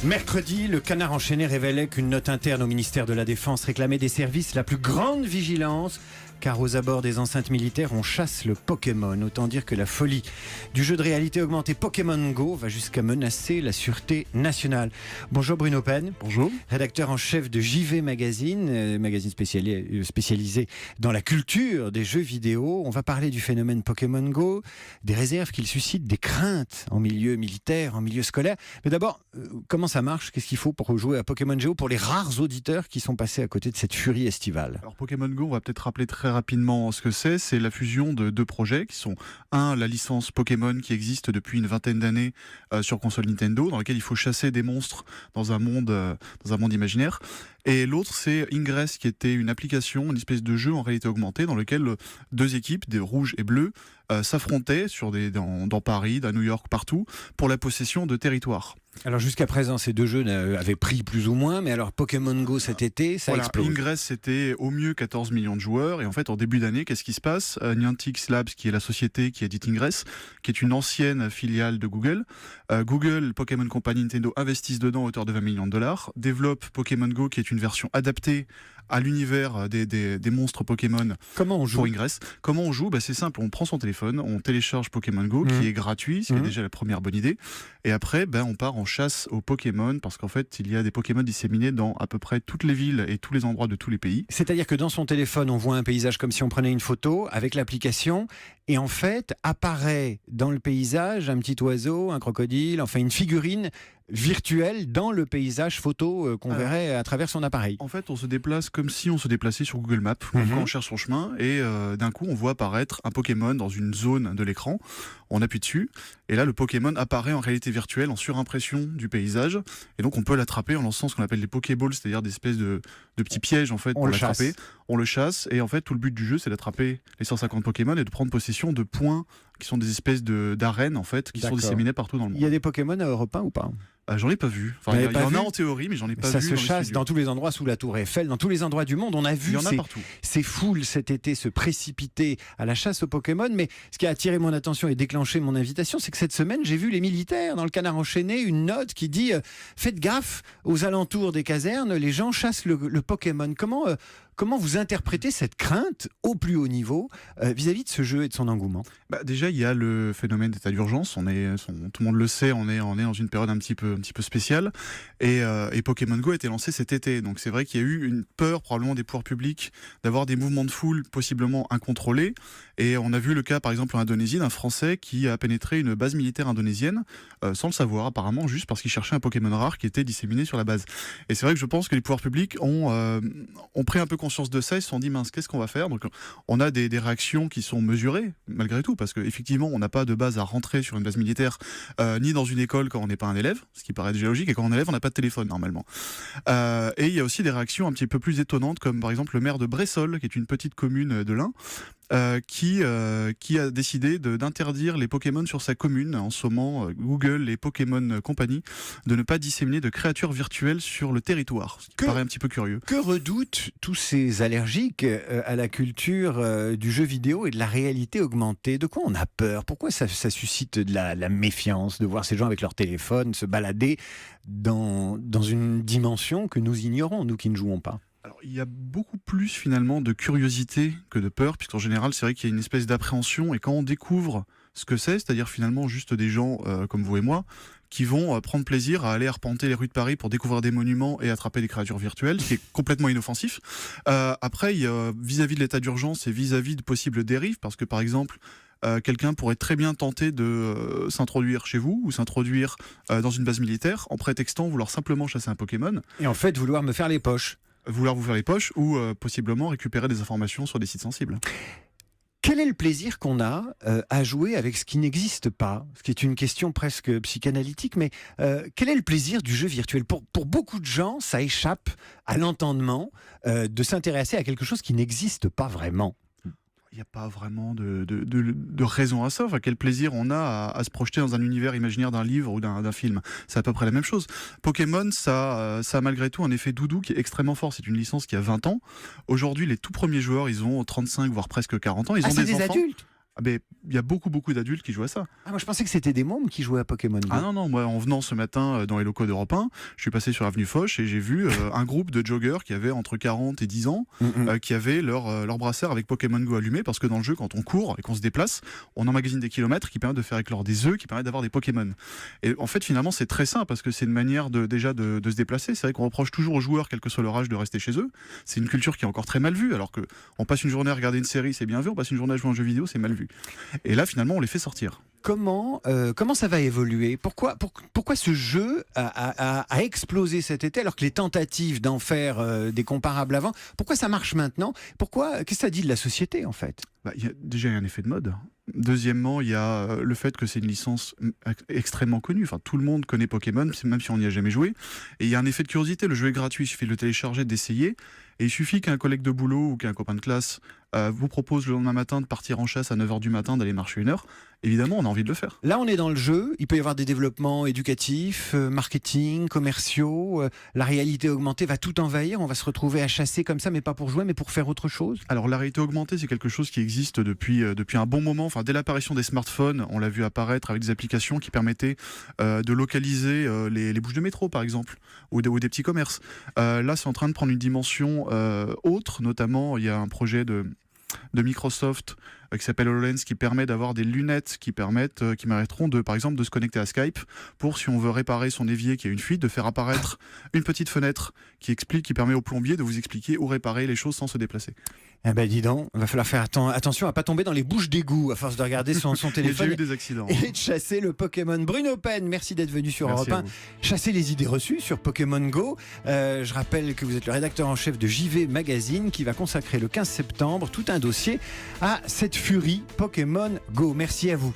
Mercredi, le Canard enchaîné révélait qu'une note interne au ministère de la Défense réclamait des services la plus grande vigilance, car aux abords des enceintes militaires, on chasse le Pokémon. Autant dire que la folie du jeu de réalité augmentée Pokémon Go va jusqu'à menacer la sûreté nationale. Bonjour Bruno Pen. Bonjour. Rédacteur en chef de JV Magazine, magazine spécialisé dans la culture des jeux vidéo. On va parler du phénomène Pokémon Go, des réserves qu'il suscite, des craintes en milieu militaire, en milieu scolaire. Mais d'abord, comment ça marche? Qu'est-ce qu'il faut pour jouer à Pokémon Go pour les rares auditeurs qui sont passés à côté de cette furie estivale? Alors Pokémon Go, on va peut-être rappeler très rapidement ce que c'est. C'est la fusion de deux projets qui sont la licence Pokémon qui existe depuis une vingtaine d'années sur console Nintendo, dans laquelle il faut chasser des monstres dans un monde imaginaire. Et l'autre, c'est Ingress, qui était une application, une espèce de jeu en réalité augmentée, dans lequel deux équipes, des rouges et bleus, s'affrontaient dans Paris, à New York, partout, pour la possession de territoires. Alors jusqu'à présent, ces deux jeux avaient pris plus ou moins, mais alors Pokémon Go cet été, ça explose. Ingress, c'était au mieux 14 millions de joueurs, et en fait, en début d'année, qu'est-ce qui se passe? Niantic Labs, qui est la société qui édite Ingress, qui est une ancienne filiale de Google. Google, Pokémon Company, Nintendo investissent dedans à hauteur de $20 millions, développent Pokémon Go, qui est une version adaptée à l'univers des monstres Pokémon. Comment on joue pour Ingress. Comment on joue? C'est simple, on prend son téléphone, on télécharge Pokémon Go, qui est gratuit, ce qui est déjà la première bonne idée, et après, on part en chasse aux Pokémon, parce qu'en fait, il y a des Pokémon disséminés dans à peu près toutes les villes et tous les endroits de tous les pays. C'est-à-dire que dans son téléphone, on voit un paysage comme si on prenait une photo avec l'application, et en fait, apparaît dans le paysage un petit oiseau, un crocodile, enfin une figurine virtuelle dans le paysage photo qu'on verrait à travers son appareil. En fait, on se déplace comme si on se déplaçait sur Google Maps, quand on cherche son chemin, et d'un coup, on voit apparaître un Pokémon dans une zone de l'écran. On appuie dessus, et là, le Pokémon apparaît en réalité virtuelle, en surimpression du paysage, et donc on peut l'attraper en lançant ce qu'on appelle des Pokéballs, c'est-à-dire des espèces de petits pièges en fait pour l'attraper. On le chasse, et en fait, tout le but du jeu, c'est d'attraper les 150 Pokémon et de prendre possession de points qui sont des espèces d'arènes en fait, qui sont disséminées partout dans le monde. Il y a des Pokémon à Europe 1 ou pas? J'en ai pas vu. Enfin, il y en a en théorie, mais j'en ai pas vu. Ça se chasse dans tous les endroits, sous la Tour Eiffel, dans tous les endroits du monde. On a vu ces foules cet été se précipiter à la chasse aux Pokémon. Mais ce qui a attiré mon attention et déclenché mon invitation, c'est que cette semaine, j'ai vu les militaires dans le Canard enchaîné, une note qui dit faites gaffe, aux alentours des casernes, les gens chassent le Pokémon. Comment vous interprétez cette crainte au plus haut niveau vis-à-vis de ce jeu et de son engouement? Déjà, il y a le phénomène d'état d'urgence. Tout le monde le sait, on est dans une période un petit peu spéciale. Et Pokémon Go a été lancé cet été. Donc c'est vrai qu'il y a eu une peur probablement des pouvoirs publics d'avoir des mouvements de foule possiblement incontrôlés. Et on a vu le cas par exemple en Indonésie d'un Français qui a pénétré une base militaire indonésienne sans le savoir apparemment, juste parce qu'il cherchait un Pokémon rare qui était disséminé sur la base. Et c'est vrai que je pense que les pouvoirs publics ont pris un peu conscience de ça, ils se sont dit mince, qu'est-ce qu'on va faire? Donc on a des réactions qui sont mesurées malgré tout, parce qu'effectivement on n'a pas de base à rentrer sur une base militaire ni dans une école quand on n'est pas un élève, ce qui paraît déjà logique, et quand on est élève on n'a pas de téléphone normalement. Et il y a aussi des réactions un petit peu plus étonnantes, comme par exemple le maire de Bressolles, qui est une petite commune de l'Ain, qui a décidé d'interdire les Pokémon sur sa commune, en sommant Google et Pokémon Company de ne pas disséminer de créatures virtuelles sur le territoire, ce qui paraît un petit peu curieux. Que redoutent tous ces allergiques à la culture du jeu vidéo et de la réalité augmentée? De quoi on a peur? Pourquoi ça suscite de la méfiance de voir ces gens avec leur téléphone se balader dans une dimension que nous ignorons, nous qui ne jouons pas? Alors, il y a beaucoup plus finalement de curiosité que de peur, puisqu'en général c'est vrai qu'il y a une espèce d'appréhension, et quand on découvre ce que c'est-à-dire finalement juste des gens comme vous et moi qui vont prendre plaisir à aller arpenter les rues de Paris pour découvrir des monuments et attraper des créatures virtuelles, ce qui est complètement inoffensif. Après, il y a vis-à-vis de l'état d'urgence et vis-à-vis de possibles dérives, parce que par exemple quelqu'un pourrait très bien tenter de s'introduire chez vous ou s'introduire dans une base militaire en prétextant vouloir simplement chasser un Pokémon. Et en fait vouloir me faire les poches. Vouloir vous faire les poches ou possiblement récupérer des informations sur des sites sensibles. Quel est le plaisir qu'on a à jouer avec ce qui n'existe pas? Ce qui est une question presque psychanalytique, mais quel est le plaisir du jeu virtuel? Pour beaucoup de gens, ça échappe à l'entendement de s'intéresser à quelque chose qui n'existe pas vraiment. Il n'y a pas vraiment de raison à ça. Enfin, quel plaisir on a à se projeter dans un univers imaginaire d'un livre ou d'un film. C'est à peu près la même chose. Pokémon, ça a malgré tout un effet doudou qui est extrêmement fort. C'est une licence qui a 20 ans. Aujourd'hui, les tout premiers joueurs, ils ont 35, voire presque 40 ans. Ils ont des enfants. Adultes. Ah ben, il y a beaucoup d'adultes qui jouent à ça. Ah, moi je pensais que c'était des mômes qui jouaient à Pokémon Go. Ah non, moi en venant ce matin dans les locaux d'Europe 1, je suis passé sur Avenue Foch et j'ai vu un groupe de joggers qui avaient entre 40 et 10 ans, qui avaient leur brassard avec Pokémon Go allumé, parce que dans le jeu, quand on court et qu'on se déplace, on emmagasine des kilomètres qui permettent de faire éclore des œufs, qui permettent d'avoir des Pokémon. Et en fait, finalement, c'est très simple, parce que c'est une manière de se déplacer. C'est vrai qu'on reproche toujours aux joueurs, quel que soit leur âge, de rester chez eux. C'est une culture qui est encore très mal vue, alors que on passe une journée à regarder une série, c'est bien vu, on passe une journée à jouer à un jeu vidéo, c'est mal vu. Et là, finalement, on les fait sortir. Comment ça va évoluer ? Pourquoi ce jeu a explosé cet été, alors que les tentatives d'en faire des comparables avant, pourquoi ça marche maintenant ? Qu'est-ce que ça dit de la société en fait ? Il y a déjà un effet de mode. Deuxièmement, il y a le fait que c'est une licence extrêmement connue. Enfin, tout le monde connaît Pokémon, même si on n'y a jamais joué. Et il y a un effet de curiosité. Le jeu est gratuit, il suffit de le télécharger, d'essayer. Et il suffit qu'un collègue de boulot ou qu'un copain de classe vous propose le lendemain matin de partir en chasse à 9h du matin, d'aller marcher 1 heure. Évidemment, on a envie de le faire. Là, on est dans le jeu. Il peut y avoir des développements éducatifs, marketing, commerciaux. La réalité augmentée va tout envahir. On va se retrouver à chasser comme ça, mais pas pour jouer, mais pour faire autre chose. Alors, la réalité augmentée, c'est quelque chose qui existe depuis un bon moment. Enfin, dès l'apparition des smartphones, on l'a vu apparaître avec des applications qui permettaient de localiser les bouches de métro, par exemple, ou des petits commerces. Là, c'est en train de prendre une dimension autre. Notamment, il y a un projet de Microsoft qui s'appelle HoloLens, qui permet d'avoir des lunettes qui permettront par exemple de se connecter à Skype pour, si on veut réparer son évier qui a une fuite, de faire apparaître une petite fenêtre qui permet au plombier de vous expliquer où réparer les choses sans se déplacer. Eh ben dis donc, il va falloir faire attention à pas tomber dans les bouches d'égout à force de regarder son téléphone. J'ai eu des accidents. Et de chasser le Pokémon. Bruno Pen, merci d'être venu sur Europe 1. Chasser les idées reçues sur Pokémon Go. Je rappelle que vous êtes le rédacteur en chef de JV Magazine, qui va consacrer le 15 septembre tout un dossier à cette furie Pokémon Go. Merci à vous.